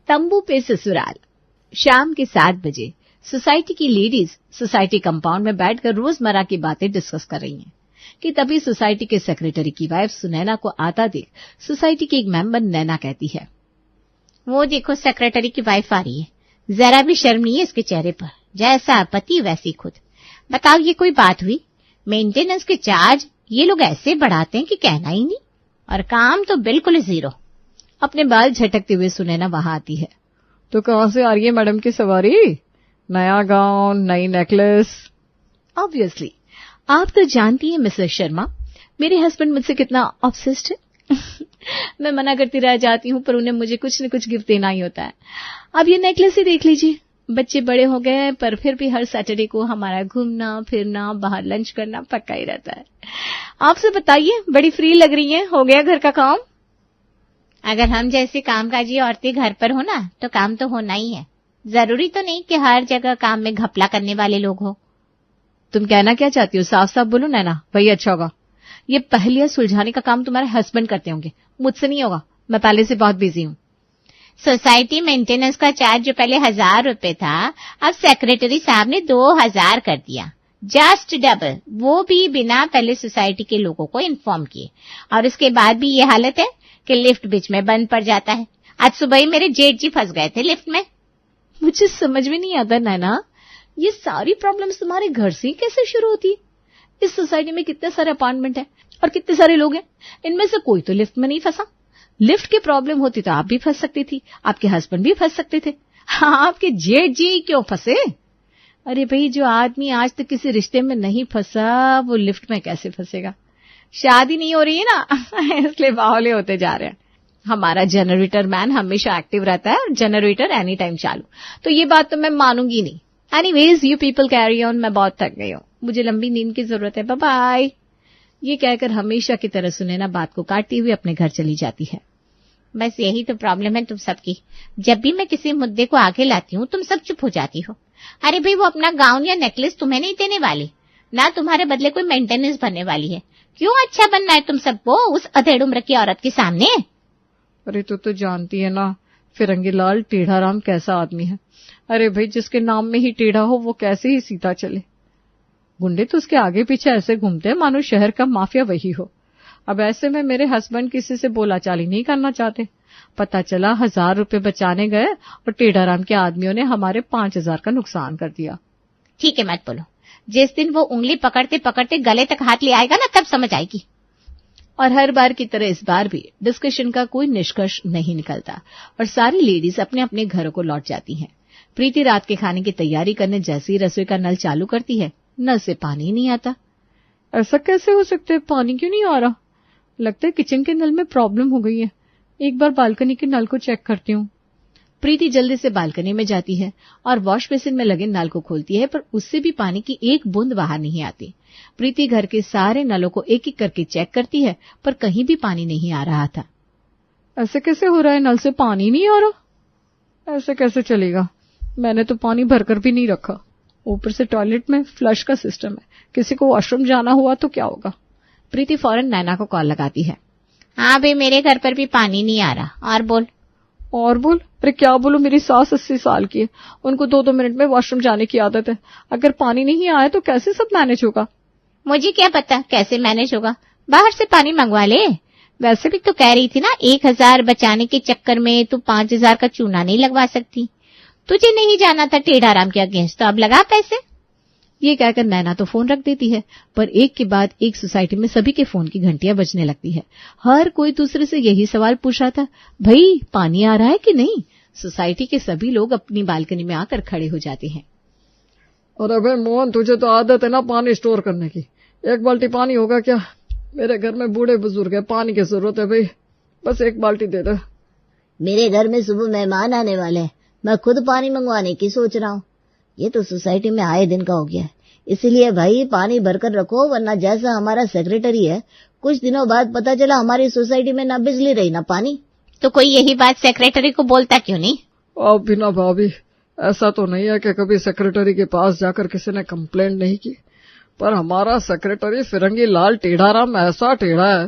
तंबू पे ससुराल। शाम के 7 बजे सोसाइटी की लेडीज सोसाइटी कंपाउंड में बैठकर रोजमर्रा की बातें डिस्कस कर रही हैं कि तभी सोसाइटी के सेक्रेटरी की वाइफ सुनैना को आता देख सोसाइटी की एक मेंबर नैना कहती है, वो देखो सेक्रेटरी की वाइफ आ रही है, जरा भी शर्म नहीं है इसके चेहरे पर, जैसा पति वैसी खुद। बताओ ये कोई बात हुई? मेंटेनेंस के चार्ज ये लोग ऐसे बढ़ाते हैं कि कहना ही नहीं, और काम तो बिल्कुल जीरो। अपने बाल झटकते हुए सुनैना वहां आती है। तो कहां से आ रही है मैडम की सवारी? नया गाउन, नई नेकलेस? ऑब्वियसली आप तो जानती हैं मिसेस शर्मा, मेरे हस्बैंड मुझसे कितना ऑब्सेस्ड है। मैं मना करती रह जाती हूँ पर उन्हें मुझे कुछ न कुछ गिफ्ट देना ही होता है। अब ये नेकलेस ही देख लीजिए, बच्चे बड़े हो गए हैं पर फिर भी हर सैटरडे को हमारा घूमना फिरना, बाहर लंच करना पक्का ही रहता है। आपसे बताइए, बड़ी फ्री लग रही हैं, हो गया घर का काम? अगर हम जैसी कामकाजी औरतें घर पर हो ना तो काम तो होना ही है। जरूरी तो नहीं कि हर जगह काम में घपला करने वाले लोग हो। तुम कहना क्या चाहती हो? साफ साफ बोलो नैना, वही अच्छा होगा। ये पहेलियां सुलझाने का काम तुम्हारे हस्बैंड करते होंगे, मुझसे नहीं होगा, मैं पहले से बहुत बिजी हूँ। सोसाइटी मेंटेनेंस का चार्ज जो पहले 1000 रुपए था, अब सेक्रेटरी साहब ने 2000 कर दिया, जस्ट डबल, वो भी बिना पहले सोसाइटी के लोगों को इन्फॉर्म किए। और उसके बाद भी ये हालत है कि लिफ्ट बीच में बंद पड़ जाता है। आज सुबह ही मेरे जेठ जी फंस गए थे लिफ्ट में। मुझे समझ में नहीं आता नैना, ये सारी प्रॉब्लम्स तुम्हारे घर से ही कैसे शुरू होती है? इस सोसाइटी में कितने सारे अपार्टमेंट हैं और कितने सारे लोग हैं, इनमें से कोई तो लिफ्ट में नहीं फंसा। लिफ्ट की प्रॉब्लम होती तो आप भी फंस सकती थी, आपके हस्बैंड भी फंस सकते थे, आपके जेठ जी क्यों फंसे? अरे भाई, जो आदमी आज तक किसी रिश्ते में नहीं फंसा वो लिफ्ट में कैसे फंसेगा? शादी नहीं हो रही है ना इसलिए बावले होते जा रहे हैं। हमारा जनरेटर मैन हमेशा एक्टिव रहता है और जनरेटर एनी टाइम चालू, तो ये बात तो मैं मानूंगी नहीं। Anyways you people carry on, मैं बहुत थक गई हूँ, मुझे लंबी नींद की जरूरत है, बाय बाय। ये कहकर हमेशा की तरह सुनैना बात को काटती हुई अपने घर चली जाती है। बस यही तो प्रॉब्लम है तुम सबकी, जब भी मैं किसी मुद्दे को आगे लाती हूँ तुम सब चुप हो जाती हो। अरे भाई, वो अपना गाउन या नेकलेस तुम्हें नहीं देने वाली, ना तुम्हारे बदले कोई मेंटेनेंस भरने वाली है। क्यों अच्छा बनना है तुम सबको उस अधेड़ उम्र की औरत के सामने? अरे तो जानती है ना फिरंगी लाल टेढ़ाराम कैसा आदमी है। अरे भाई, जिसके नाम में ही टेढ़ा हो वो कैसे ही सीधा चले। गुंडे तो उसके आगे पीछे ऐसे घूमते हैं मानो शहर का माफिया वही हो। अब ऐसे में मेरे हस्बैंड किसी से बोलाचाली नहीं करना चाहते। पता चला 1000 रुपए बचाने गए और टेढ़ाराम के आदमियों ने हमारे 5000 का नुकसान कर दिया। ठीक है, मत बोलो, जिस दिन वो उंगली पकड़ते पकड़ते गले तक हाथ ले आएगा ना तब समझ आएगी। और हर बार की तरह इस बार भी डिस्कशन का कोई निष्कर्ष नहीं निकलता और सारी लेडीज अपने अपने घरों को लौट जाती हैं। प्रीति रात के खाने की तैयारी करने जैसे ही रसोई का नल चालू करती है, नल से पानी नहीं आता। ऐसा कैसे हो सकता है, पानी क्यों नहीं आ रहा? लगता है किचन के नल में प्रॉब्लम हो गई है, एक बार बालकनी के नल को चेक करती हूँ। प्रीति जल्दी से बालकनी में जाती है और वॉश बेसिन में लगे नल को खोलती है, पर उससे भी पानी की एक बूंद बाहर नहीं आती। प्रीति घर के सारे नलों को एक एक करके चेक करती है पर कहीं भी पानी नहीं आ रहा था। ऐसे कैसे हो रहा है, नल से पानी नहीं आ रहा? ऐसे कैसे चलेगा, मैंने तो पानी भरकर भी नहीं रखा। ऊपर से टॉयलेट में फ्लश का सिस्टम है, किसी को वॉशरूम जाना हुआ तो क्या होगा? प्रीति फौरन नैना को कॉल लगाती है। हाँ भाई, मेरे घर पर भी पानी नहीं आ रहा। और बोल। और बोल? अरे क्या बोलूं, मेरी सास 80 साल की है, उनको 2-2 मिनट में वॉशरूम जाने की आदत है। अगर पानी नहीं आए तो कैसे सब मैनेज होगा? मुझे क्या पता कैसे मैनेज होगा, बाहर से पानी मंगवा ले। वैसे भी तो कह रही थी ना 1000 बचाने के चक्कर में तू 5000 का चूना नहीं लगवा सकती। तुझे नहीं जाना था टेढ़ाराम के अगेंस्ट, तो अब लगा पैसे। ये कहकर नैना तो फोन रख देती है, पर एक के बाद एक सोसाइटी में सभी के फोन की घंटियां बजने लगती है। हर कोई दूसरे से यही सवाल पूछ रहा था, भाई पानी आ रहा है कि नहीं? सोसाइटी के सभी लोग अपनी बालकनी में आकर खड़े हो जाते हैं। अरे भाई मोहन, तुझे तो आदत है ना पानी स्टोर करने की, 1 बाल्टी पानी होगा क्या? मेरे घर में बूढ़े बुजुर्ग है, पानी की जरूरत है भाई, बस 1 बाल्टी दे दे। मेरे घर में सुबह मेहमान आने वाले हैं, मैं खुद पानी मंगवाने की सोच रहा हूँ। ये तो सोसाइटी में आए दिन का हो गया है, इसलिए भाई पानी भरकर रखो, वरना जैसा हमारा सेक्रेटरी है, कुछ दिनों बाद पता चला हमारी सोसाइटी में ना बिजली रही ना पानी। तो कोई यही बात सेक्रेटरी को बोलता क्यों नहीं? अब बिना भाभी, ऐसा तो नहीं है कि कभी सेक्रेटरी के पास जाकर किसी ने कंप्लेंट नहीं की, पर हमारा सेक्रेटरी फिरंगी लाल टेढ़ाराम ऐसा टेढ़ा है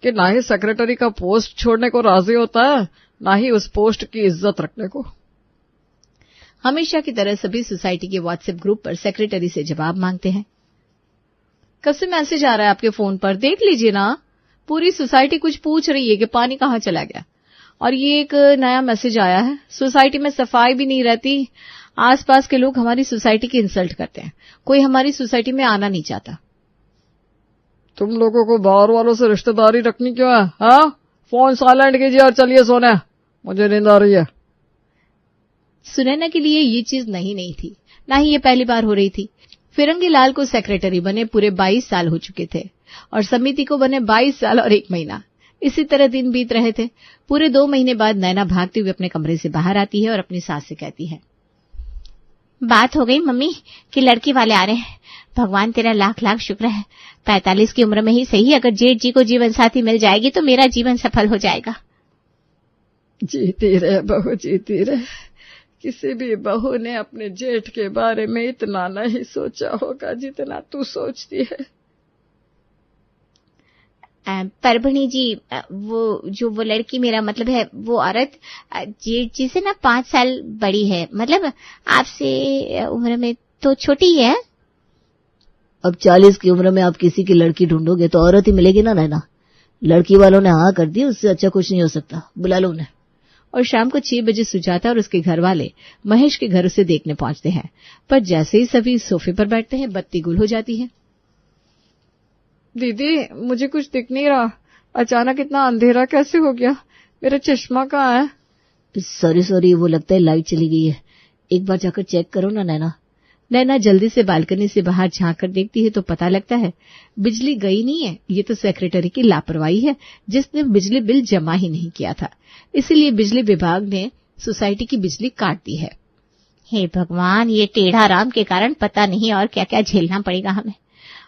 कि ना ही सेक्रेटरी का पोस्ट छोड़ने को राजी होता है, ना ही उस पोस्ट की इज्जत रखने को। हमेशा की तरह सभी सोसाइटी के व्हाट्सएप ग्रुप पर सेक्रेटरी से जवाब मांगते हैं। कब से मैसेज आ रहा है आपके फोन पर, देख लीजिए ना। पूरी सोसाइटी कुछ पूछ रही है कि पानी कहाँ चला गया। और ये एक नया मैसेज आया है, सोसाइटी में सफाई भी नहीं रहती, आसपास के लोग हमारी सोसाइटी की इंसल्ट करते हैं, कोई हमारी सोसाइटी में आना नहीं चाहता। तुम लोगों को बाहर वालों से रिश्तेदारी रखनी क्यों है? हाँ, फोन साइलेंट कीजिए और चलिए सोने, मुझे नींद आ रही है। सुनैना के लिए ये चीज नहीं थी, ना ही ये पहली बार हो रही थी। फिरंगी लाल को सेक्रेटरी बने पूरे 22 साल हो चुके थे और समिति को बने 22 साल और 1 महीना। इसी तरह दिन बीत रहे थे। पूरे 2 महीने बाद नैना भागती हुई अपने कमरे से बाहर आती है और अपनी सास से कहती है, बात हो गई मम्मी कि लड़की वाले आ रहे हैं। भगवान तेरा लाख लाख शुक्र है, 45 की उम्र में ही सही अगर जेठ जी को जीवन साथी मिल जाएगी तो मेरा जीवन सफल हो जाएगा। जीती रहे बहू, जीती रहे। किसी भी बहू ने अपने जेठ के बारे में इतना नहीं सोचा होगा जितना तू सोचती है। परभणी जी, वो लड़की, मेरा मतलब है वो औरत जेठ जी से ना 5 साल बड़ी है, मतलब आपसे उम्र में तो छोटी है। अब 40 की उम्र में आप किसी की लड़की ढूंढोगे तो औरत ही मिलेगी ना नैना। लड़की वालों ने हाँ कर दी, उससे अच्छा कुछ नहीं हो सकता, बुला लो उन्हें। और शाम को 6 बजे सुजाता और उसके घर वाले महेश के घर उसे देखने पहुंचते हैं, पर जैसे ही सभी सोफे पर बैठते हैं बत्ती गुल हो जाती है। दीदी, मुझे कुछ दिख नहीं रहा, अचानक इतना अंधेरा कैसे हो गया? मेरा चश्मा कहाँ है? सॉरी, वो लगता है लाइट चली गई है, एक बार जाकर चेक करो ना नैना। नैना जल्दी से बालकनी से बाहर झांक कर देखती है तो पता लगता है बिजली गई नहीं है। ये तो सेक्रेटरी की लापरवाही है, जिसने बिजली बिल जमा ही नहीं किया था, इसीलिए बिजली विभाग ने सोसाइटी की बिजली काट दी है। हे भगवान, ये टेढ़ा राम के कारण पता नहीं और क्या क्या झेलना पड़ेगा हमें।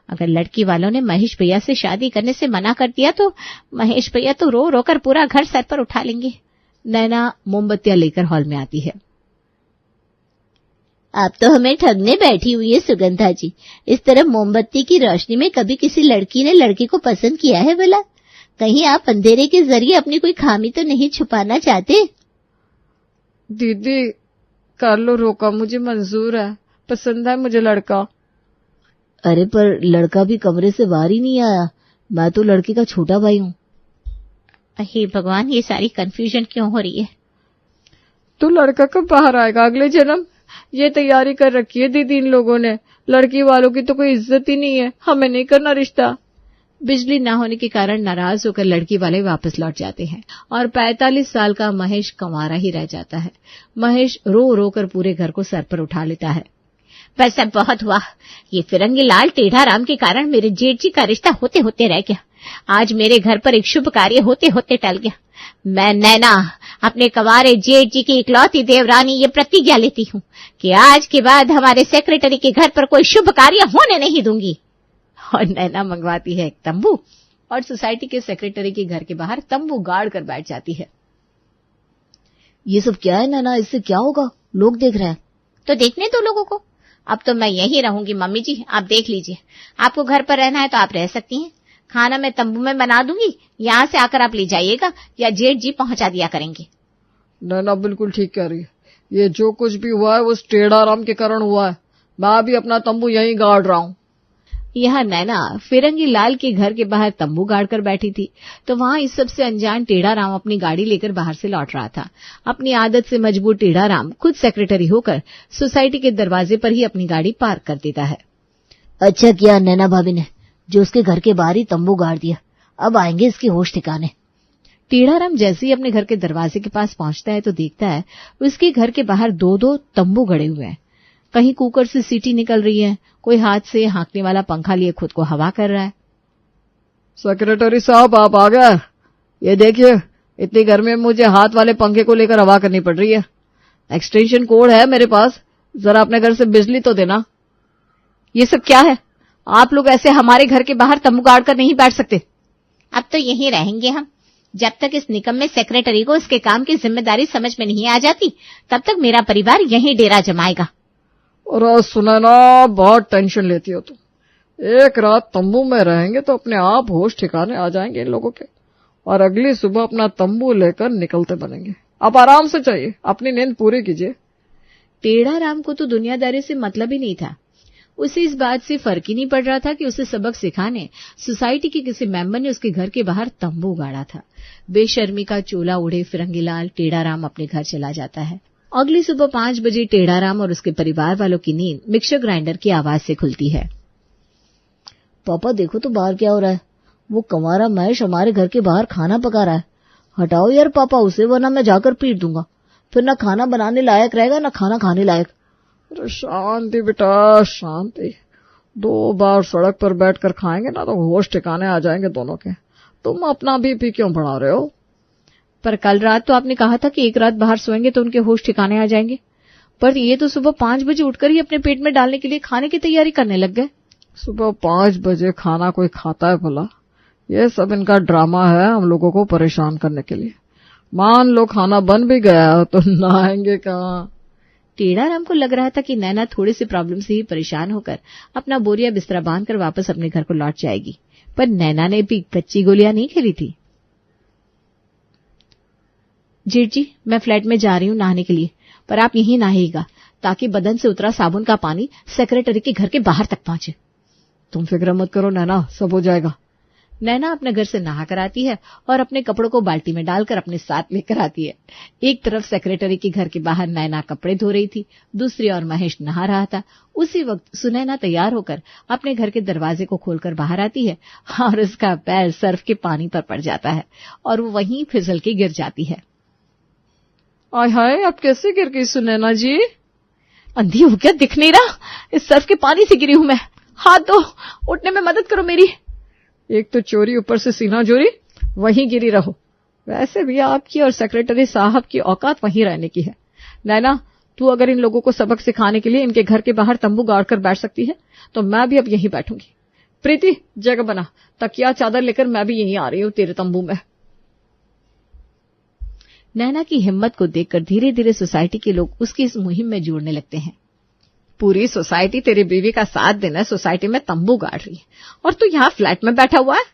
अगर लड़की वालों ने महेश भैया से शादी करने से मना कर दिया तो महेश भैया तो रो रो कर पूरा घर सर पर उठा लेंगे। नैना मोमबत्तियां लेकर हॉल में आती है। आप तो हमें ठगने बैठी हुई है सुगंधा जी। इस तरह मोमबत्ती की रोशनी में कभी किसी लड़की ने लड़के को पसंद किया है भला? कहीं आप अंधेरे के जरिए अपनी कोई खामी तो नहीं छुपाना चाहते? दीदी, कर लो रोका, मुझे मंजूर है, पसंद है मुझे लड़का। अरे पर लड़का भी कमरे से बाहर ही नहीं आया, मैं तो लड़के का छोटा भाई हूँ। हे भगवान, ये सारी कंफ्यूजन क्यों हो रही है? तो लड़का कब बाहर आएगा? अगले जन्म? ये तैयारी कर रखी है दीदी इन लोगों ने। लड़की वालों की तो कोई इज्जत ही नहीं है, हमें नहीं करना रिश्ता। बिजली न होने के कारण नाराज होकर लड़की वाले वापस लौट जाते हैं और 45 साल का महेश कंवारा ही रह जाता है। महेश रो रो कर पूरे घर को सर पर उठा लेता है। बस अब बहुत हुआ, ये फिरंगी लाल टेढ़ा राम के कारण मेरे जेठ जी का रिश्ता होते होते रह गया। आज मेरे घर पर एक शुभ कार्य होते होते टल गया। मैं नैना, अपने कंवारे जेठ जी की इकलौती देवरानी, ये प्रतिज्ञा लेती हूँ कि आज के बाद हमारे सेक्रेटरी के घर पर कोई शुभ कार्य होने नहीं दूंगी। और नैना मंगवाती है एक तंबू और सोसाइटी के सेक्रेटरी के घर के बाहर तंबू गाड़ कर बैठ जाती है। ये सब क्या है नैना, इससे क्या होगा? लोग देख रहे हैं। तो देखने दो लोगों को। अब तो मैं यहीं रहूंगी मम्मी जी, आप देख लीजिए। आपको घर पर रहना है तो आप रह सकती हैं। खाना मैं तंबू में बना दूंगी, यहाँ से आकर आप ले जाइएगा या जेठ जी पहुंचा दिया करेंगे। नैना बिल्कुल ठीक कह रही है, ये जो कुछ भी हुआ है वो टेढ़ा राम के कारण हुआ है। मैं भी अपना तंबू यहीं गाड़ रहा हूँ। यहाँ नैना फिरंगी लाल के घर के बाहर तंबू गाड़ कर बैठी थी तो वहां इस सबसे अनजान टेढ़ा राम अपनी गाड़ी लेकर बाहर से लौट रहा था। अपनी आदत से मजबूर टेढ़ा राम खुद सेक्रेटरी होकर सोसाइटी के दरवाजे पर ही अपनी गाड़ी पार्क कर देता है। अच्छा किया नैना भाभी ने जो उसके घर के बाहर ही तंबू गाड़ दिया, अब आएंगे इसके होश ठिकाने। टेढ़ा राम जैसे ही अपने घर के दरवाजे के पास पहुंचता है तो देखता है उसके घर के बाहर 2-2 तंबू गड़े हुए हैं। कहीं कुकर से सीटी निकल रही है, कोई हाथ से हाँकने वाला पंखा लिए खुद को हवा कर रहा है। सेक्रेटरी साहब, आप आ गए। ये देखिए, इतनी गर्मी में मुझे हाथ वाले पंखे को लेकर हवा करनी पड़ रही है। एक्सटेंशन कोड है मेरे पास, जरा अपने घर से बिजली तो देना। ये सब क्या है? आप लोग ऐसे हमारे घर के बाहर तंबू गाड़ कर नहीं बैठ सकते। अब तो यहीं रहेंगे हम, जब तक इस निकम्मे सेक्रेटरी को इसके काम की जिम्मेदारी समझ में नहीं आ जाती तब तक मेरा परिवार यहीं डेरा जमाएगा। और सुना ना, बहुत टेंशन लेती हो तुम। एक रात तंबू में रहेंगे तो अपने आप होश ठिकाने आ जाएंगे इन लोगों के, और अगली सुबह अपना तंबू लेकर निकलते बनेंगे। आप आराम से चाहिए, अपनी नींद पूरी कीजिए। टेढ़ा राम को तो दुनियादारी से मतलब ही नहीं था। उसे इस बात से फर्क ही नहीं पड़ रहा था कि उसे सबक सिखाने सोसाइटी के किसी मेंबर ने उसके घर के बाहर तंबू गाड़ा था। बेशर्मी का चोला उड़े फिरंगीलाल टेढ़ा राम अपने घर चला जाता है। अगली सुबह 5 बजे टेढ़ा राम और उसके परिवार वालों की नींद मिक्सर ग्राइंडर की आवाज से खुलती है। पापा देखो तो बाहर क्या हो रहा है, वो कंवारा महेश हमारे घर के बाहर खाना पका रहा है। हटाओ यार पापा उसे, वरना मैं जाकर पीट दूंगा, फिर ना खाना बनाने लायक रहेगा ना खाना खाने लायक। अरे शांति बेटा शांति, 2 बार सड़क पर बैठकर खाएंगे ना तो होश ठिकाने आ जाएंगे दोनों के। तुम अपना बीपी क्यों बढ़ा रहे हो? पर कल रात तो आपने कहा था कि एक रात बाहर सोएंगे तो उनके होश ठिकाने आ जाएंगे। पर ये तो सुबह 5 बजे उठकर ही अपने पेट में डालने के लिए खाने की तैयारी करने लग गए। सुबह 5 बजे खाना कोई खाता है भला? ये सब इनका ड्रामा है हम लोगों को परेशान करने के लिए। मान लो खाना बन भी गया तो नहाएंगे कहाँ? टेढ़ा राम को लग रहा था कि नैना थोड़ी सी प्रॉब्लम से ही परेशान होकर अपना बोरिया बिस्तरा बांधकर वापस अपने घर को लौट जाएगी, पर नैना ने भी कच्ची गोलियां नहीं खेली थी। जेठ जी, मैं फ्लैट में जा रही हूँ नहाने के लिए, पर आप यहीं नहाइएगा ताकि बदन से उतरा साबुन का पानी सेक्रेटरी के घर के बाहर तक पहुंचे। तुम फिक्र मत करो नैना, सब हो जाएगा। नैना अपने घर से नहा कर आती है और अपने कपड़ों को बाल्टी में डालकर अपने साथ लेकर आती है। एक तरफ सेक्रेटरी के घर के बाहर नैना कपड़े धो रही थी, दूसरी ओर महेश नहा रहा था। उसी वक्त सुनैना तैयार होकर अपने घर के दरवाजे को खोलकर बाहर आती है और उसका पैर सर्फ के पानी पर पड़ जाता है और वो वहीं फिसल के गिर जाती है। आय हाय, अब कैसे गिर गई सुनैना जी? अंधी हो क्या, दिख नहीं रहा? इस सर्फ के पानी से गिरी हूं मैं। हाथ दो, उठने में मदद करो मेरी। एक तो चोरी ऊपर से सीना चोरी, वहीं गिरी रहो। वैसे भी आपकी और सेक्रेटरी साहब की औकात वहीं रहने की है। नैना, तू अगर इन लोगों को सबक सिखाने के लिए इनके घर के बाहर तंबू गाड़ कर बैठ सकती है तो मैं भी अब यहीं बैठूंगी। प्रीति, जगह बना, तकिया चादर लेकर मैं भी यहीं आ रही हूं तेरे तंबू में। नैना की हिम्मत को देखकर धीरे धीरे सोसाइटी के लोग उसकी इस मुहिम में जुड़ने लगते हैं। पूरी सोसाइटी तेरी बीवी का साथ देना सोसाइटी में तंबू गाड़ रही है और तू यहाँ फ्लैट में बैठा हुआ है।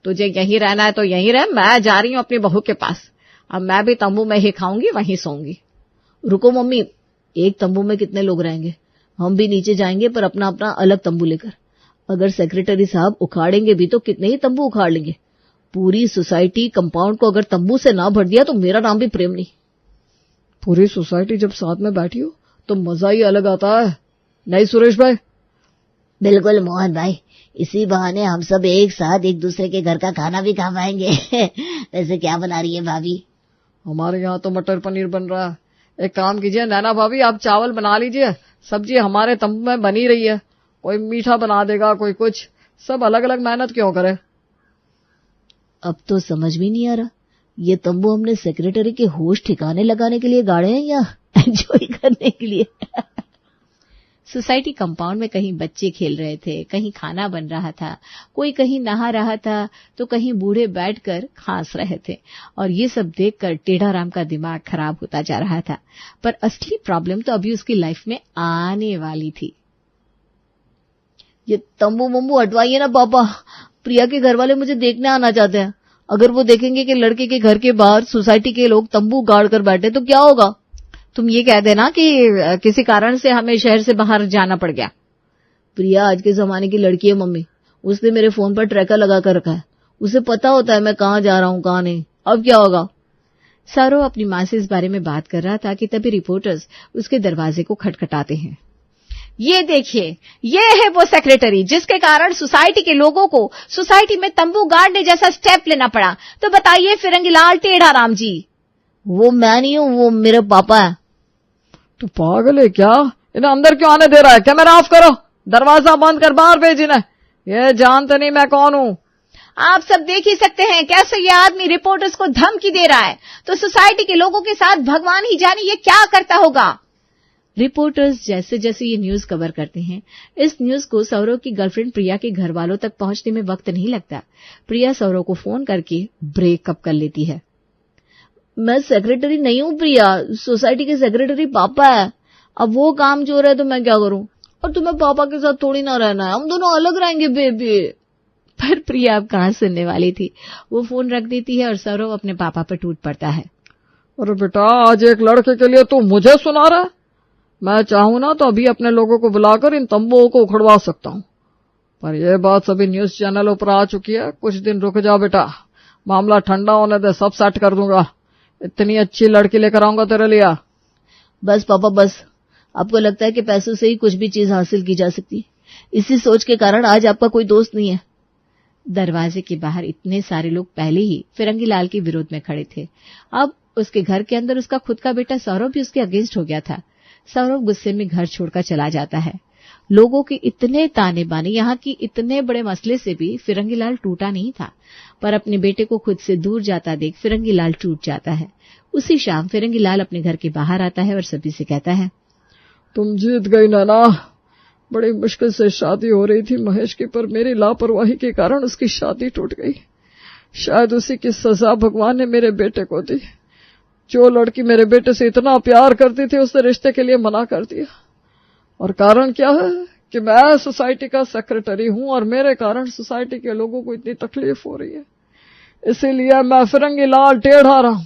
तुझे यहीं रहना है तो यहीं रह, मैं जा रही हूँ अपनी बहू के पास। अब मैं भी तंबू में ही खाऊंगी, वहीं सोऊंगी। रुको मम्मी, एक तंबू में कितने लोग रहेंगे? हम भी नीचे जाएंगे पर अपना अपना अलग तंबू लेकर। अगर सेक्रेटरी साहब उखाड़ेंगे भी तो कितने ही तंबू उखाड़ लेंगे। पूरी सोसाइटी कंपाउंड को अगर तंबू से ना भर दिया तो मेरा नाम भी प्रेम नहीं। पूरी सोसाइटी जब साथ में बैठी हो तो मजा ही अलग आता है, नहीं सुरेश भाई? बिल्कुल मोहन भाई, इसी बहाने हम सब एक साथ एक दूसरे के घर का खाना भी खा पाएंगे। वैसे क्या बना रही है भाभी? हमारे यहाँ तो मटर पनीर बन रहा है। एक काम कीजिए नैना भाभी, आप चावल बना लीजिए, सब्जी हमारे तंबू में बनी रही है। कोई मीठा बना देगा, कोई कुछ, सब अलग अलग मेहनत क्यों करे? अब तो समझ भी नहीं आ रहा, ये तंबू हमने सेक्रेटरी के होश ठिकाने लगाने के लिए गाड़े हैं या एंजॉय करने के लिए? सोसाइटी कंपाउंड में कहीं बच्चे खेल रहे थे, कहीं खाना बन रहा था, कोई कहीं नहा रहा था तो कहीं बूढ़े बैठकर खांस रहे थे और ये सब देखकर टेढ़ा राम का दिमाग खराब होता जा रहा था। पर असली प्रॉब्लम तो अभी उसकी लाइफ में आने वाली थी। ये तंबू मम्बू हटवाइए ना पापा, प्रिया के घर वाले मुझे देखने आना चाहते हैं। अगर वो देखेंगे कि लड़के के घर के बाहर सोसाइटी के लोग तंबू गाड़ कर बैठे तो क्या होगा? तुम ये कह देना कि किसी कारण से हमें शहर से बाहर जाना पड़ गया। प्रिया आज के जमाने की लड़की है मम्मी, उसने मेरे फोन पर ट्रैकर लगा कर रखा है, उसे पता होता है मैं कहाँ जा रहा हूँ कहाँ नहीं। अब क्या होगा? सौरव अपनी माँ से इस बारे में बात कर रहा था कि तभी रिपोर्टर्स उसके दरवाजे को खटखटाते हैं। ये देखिए, ये है वो सेक्रेटरी जिसके कारण सोसाइटी के लोगों को सोसाइटी में तंबू गाड़ने जैसा स्टेप लेना पड़ा। तो बताइए फिरंगीलाल टेढ़ा राम जी। वो मैं नहीं हूँ, वो मेरे पापा है। तो पागल है क्या? इन्हें अंदर क्यों आने दे रहा है? कैमरा ऑफ करो, दरवाजा बंद कर बाहर भेज इन्हें। ये जानते नहीं मैं कौन हूँ। आप सब देख ही सकते हैं कैसे ये आदमी रिपोर्टर्स को धमकी दे रहा है, तो सोसाइटी के लोगों के साथ भगवान ही जाने ये क्या करता होगा। रिपोर्टर्स जैसे जैसे ये न्यूज कवर करते हैं, इस न्यूज को सौरव की गर्लफ्रेंड प्रिया के घर वालों तक पहुंचने में वक्त नहीं लगता। प्रिया सौरव को फोन करके ब्रेकअप कर लेती है। मैं सेक्रेटरी नहीं हूँ प्रिया, सोसाइटी के सेक्रेटरी पापा है। अब वो काम चोर है तो मैं क्या करूँ? और तुम्हें पापा के साथ थोड़ी ना रहना है, हम दोनों अलग रहेंगे बेबी। पर प्रिया अब कहाँ सुनने वाली थी। वो फोन रख देती है और सौरभ अपने पापा पर टूट पड़ता है। अरे बेटा, आज एक लड़के के लिए तू मुझे सुना रहा है? मैं चाहूं ना तो अभी अपने लोगों को बुलाकर इन तंबुओं को उखड़वा सकता हूं, पर यह बात सभी न्यूज चैनलों पर आ चुकी है। कुछ दिन रुक जा बेटा, मामला ठंडा होने दे, सब सेट कर दूंगा। इतनी अच्छी लड़की लेकर आऊंगा तेरे लिए। बस पापा बस, आपको लगता है कि पैसों से ही कुछ भी चीज हासिल की जा सकती है? इसी सोच के कारण आज आपका कोई दोस्त नहीं है। दरवाजे के बाहर इतने सारे लोग पहले ही फिरंगी लाल के विरोध में खड़े थे। अब उसके घर के अंदर उसका खुद का बेटा सौरभ भी उसके अगेंस्ट हो गया था। सौरभ गुस्से में घर छोड़कर चला जाता है। लोगों के इतने ताने बाने, यहाँ की इतने बड़े मसले से भी फिरंगी लाल टूटा नहीं था, पर अपने बेटे को खुद से दूर जाता देख फिरंगी लाल टूट जाता है। उसी शाम फिरंगी लाल अपने घर के बाहर आता है और सभी से कहता है, तुम जीत गई नाना। बड़ी मुश्किल से शादी हो रही थी महेश की, पर मेरी लापरवाही के कारण उसकी शादी टूट गई। शायद उसी की सजा भगवान ने मेरे बेटे को दी। जो लड़की मेरे बेटे से इतना प्यार करती थी उसे रिश्ते के लिए मना कर दिया। और कारण क्या है कि मैं सोसाइटी का सेक्रेटरी हूं और मेरे कारण सोसाइटी के लोगों को इतनी तकलीफ हो रही है। इसीलिए मैं फिरंगी लाल टेढ़ा रहा हूं,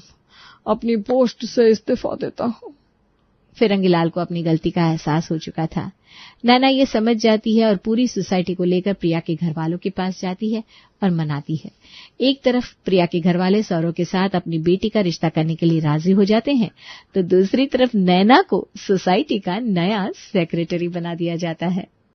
अपनी पोस्ट से इस्तीफा देता हूं। फिरंगी लाल को अपनी गलती का एहसास हो चुका था। नैना ये समझ जाती है और पूरी सोसाइटी को लेकर प्रिया के घर वालों के पास जाती है और मनाती है। एक तरफ प्रिया के घर वाले सौरव के साथ अपनी बेटी का रिश्ता करने के लिए राजी हो जाते हैं, तो दूसरी तरफ नैना को सोसाइटी का नया सेक्रेटरी बना दिया जाता है।